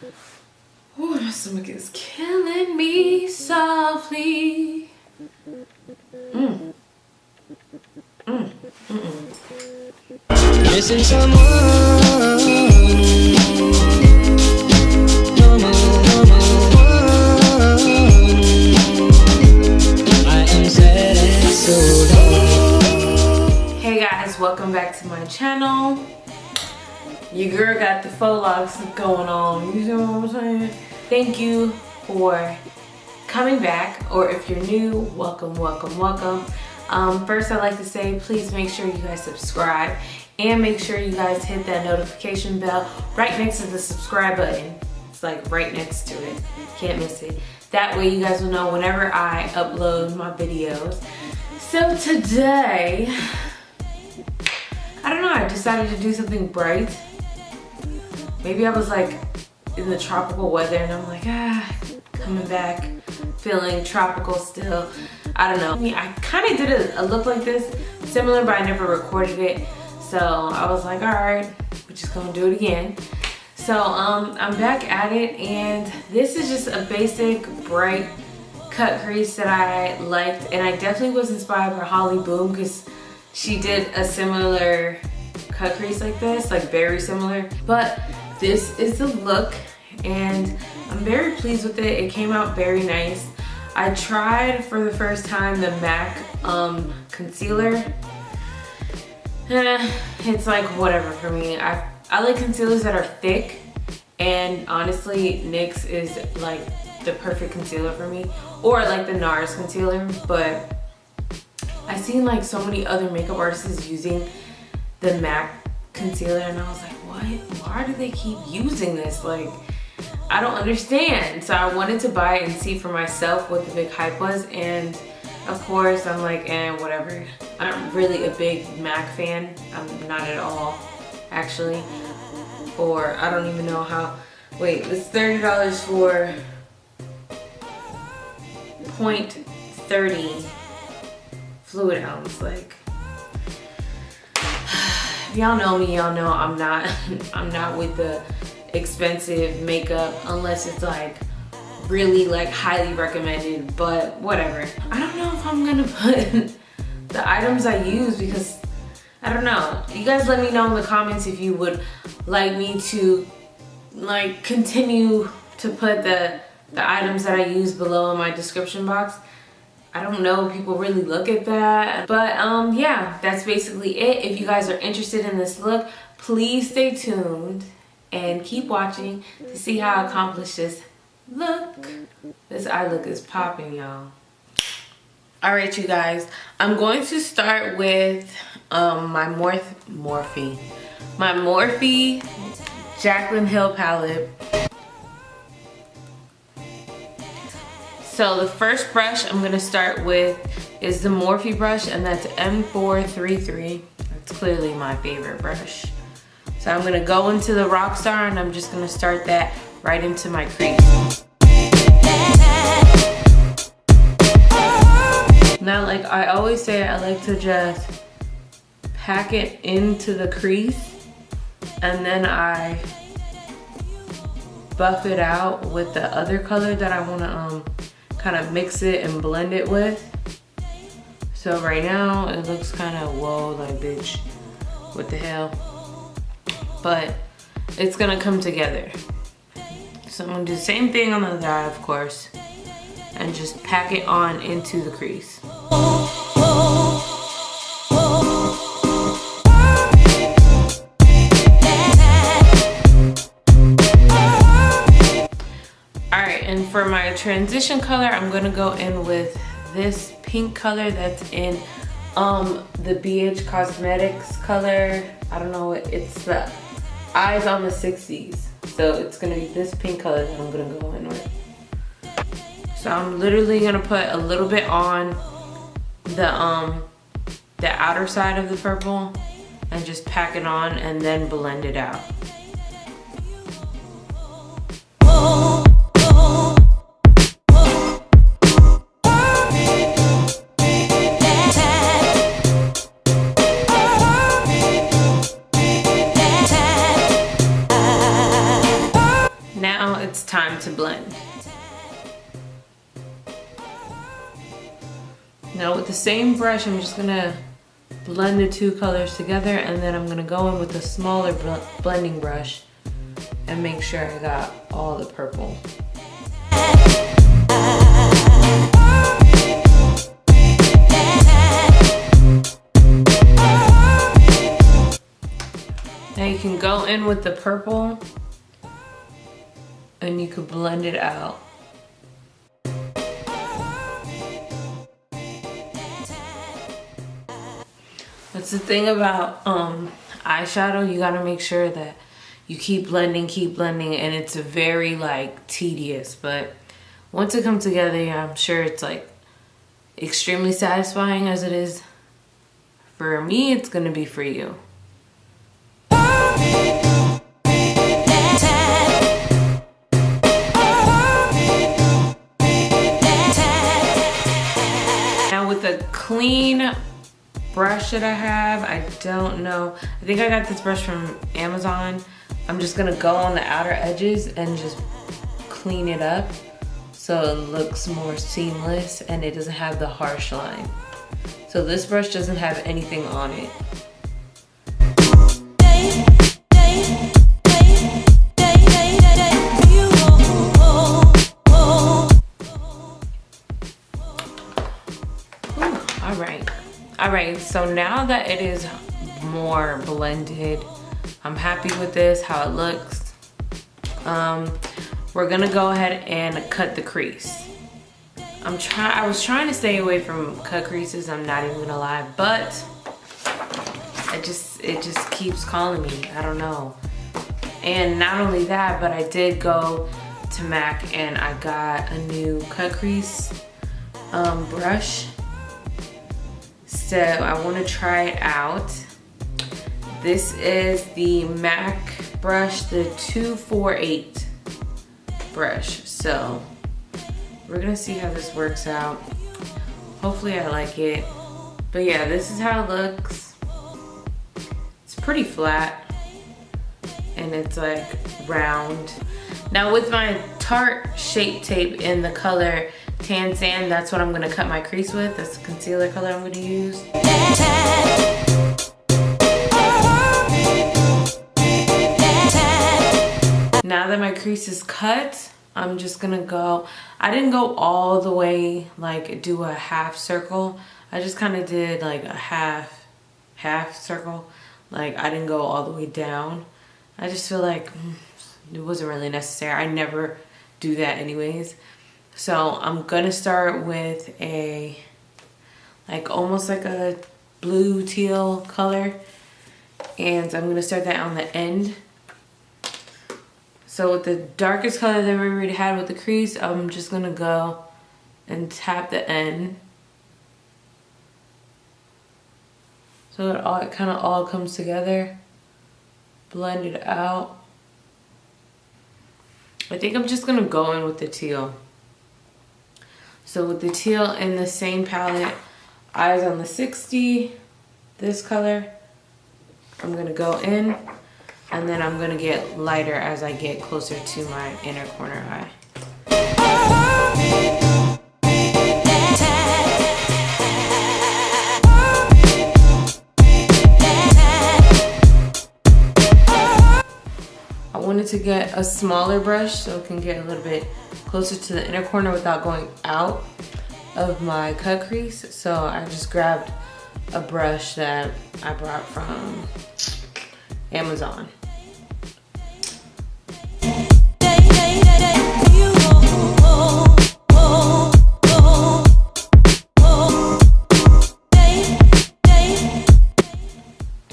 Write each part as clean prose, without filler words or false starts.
Ooh, my stomach is killing me softly. Missing someone. I am sad and so Hey guys, welcome back to my channel. Your girl got the faux locks going on. You know what I'm saying? Thank you for coming back, or if you're new, welcome, welcome, welcome. First I'd like to say, please make sure you guys subscribe and make sure you guys hit that notification bell right next to the subscribe button. It's like right next to it. Can't miss it. That way you guys will know whenever I upload my videos. So today, I don't know, I decided to do something bright. Maybe I was like in the tropical weather and I'm like, coming back, feeling tropical still. I don't know. I mean, I kind of did a look like this, similar, but I never recorded it. So I was like, all right, we're just gonna do it again. So I'm back at it, and this is just a basic bright cut crease that I liked, and I definitely was inspired by Holly Boom because she did a similar cut crease like this, like very similar. But this is the look, and I'm very pleased with it. It came out very nice. I tried for the first time the MAC concealer. It's like whatever for me. I like concealers that are thick, and honestly NYX is like the perfect concealer for me, or like the NARS concealer. But I've seen like so many other makeup artists using the MAC concealer, and I was like, what? Why do they keep using this? Like, I don't understand. So I wanted to buy it and see for myself what the big hype was, and of course I'm like, whatever. I'm really a big MAC fan. I'm not at all, actually. Or I don't even know how. Wait, it's $30 for 0.30 fluid ounce. Like, if y'all know me, y'all know I'm not with the expensive makeup unless it's like really like highly recommended, but whatever. I don't know if I'm gonna put the items I use because I don't know. You guys let me know in the comments if you would like me to like continue to put the items that I use below in my description box. I don't know if people really look at that, but yeah, that's basically it. If you guys are interested in this look, please stay tuned and keep watching to see how I accomplish this look. This eye look is popping, y'all. All right, you guys, I'm going to start with my Morphe Jaclyn Hill palette. So the first brush I'm gonna start with is the Morphe brush, and that's M433. That's clearly my favorite brush. So I'm gonna go into the Rockstar, and I'm just gonna start that right into my crease. Now, like I always say, I like to just pack it into the crease, and then I buff it out with the other color that I wanna kind of mix it and blend it with. So right now it looks kind of, whoa, like bitch, what the hell? But it's gonna come together. So I'm gonna do the same thing on the other eye, of course, and just pack it on into the crease. Alright, and for my transition color, I'm gonna go in with this pink color that's in the BH Cosmetics color. I don't know, it's the Eyes on the 60s. So it's gonna be this pink color that I'm gonna go in with. So I'm literally gonna put a little bit on the outer side of the purple and just pack it on and then blend it out. it's time to blend. Now with the same brush, I'm just gonna blend the two colors together, and then I'm gonna go in with a smaller blending brush and make sure I got all the purple. Now you can go in with the purple and you can blend it out. That's the thing about eyeshadow, you gotta make sure that you keep blending, and it's very like tedious, but once it comes together, yeah, I'm sure it's like extremely satisfying as it is for me, it's gonna be for you. Now with a clean brush that I have, I don't know, I think I got this brush from Amazon. I'm just gonna go on the outer edges and just clean it up so it looks more seamless and it doesn't have the harsh line. So this brush doesn't have anything on it. Alright, so now that it is more blended, I'm happy with this, how it looks. We're gonna go ahead and cut the crease. I was trying to stay away from cut creases, I'm not even gonna lie, but it just keeps calling me, I don't know. And not only that, but I did go to MAC and I got a new cut crease brush. So I want to try it out. This is the MAC brush, the 248 brush. So we're gonna see how this works out. Hopefully I like it. But yeah, this is how it looks. It's pretty flat and it's like round. Now with my Tarte Shape Tape in the color Tan Sand, that's what I'm gonna cut my crease with. That's the concealer color I'm gonna use. Now that my crease is cut, I'm just gonna go, I didn't go all the way, like do a half circle. I just kind of did like a half circle. Like I didn't go all the way down. I just feel like it wasn't really necessary. I never do that anyways. So I'm gonna start with a, like almost like a blue teal color. And I'm gonna start that on the end. So with the darkest color that we already had with the crease, I'm just gonna go and tap the end. So it kind of all comes together. Blend it out. I think I'm just gonna go in with the teal. So with the teal in the same palette, Eyes on the 60, this color, I'm gonna go in and then I'm gonna get lighter as I get closer to my inner corner eye. I wanted to get a smaller brush so it can get a little bit closer to the inner corner without going out of my cut crease. So I just grabbed a brush that I brought from Amazon.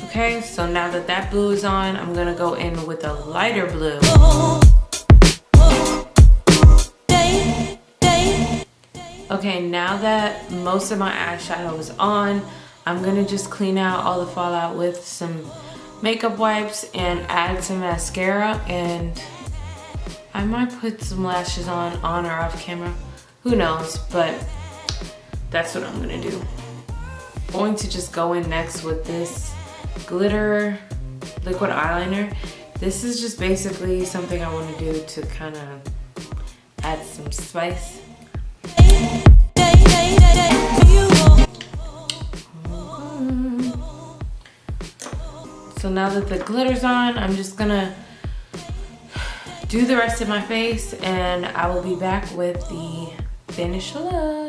Okay, so now that that blue is on, I'm gonna go in with a lighter blue. Okay, now that most of my eyeshadow is on, I'm gonna just clean out all the fallout with some makeup wipes and add some mascara, and I might put some lashes on or off camera. Who knows, but that's what I'm gonna do. I'm going to just go in next with this glitter liquid eyeliner, This is just basically something I want to do to kind of add some spice. So now that the glitter's on, I'm just gonna do the rest of my face and I will be back with the finished look.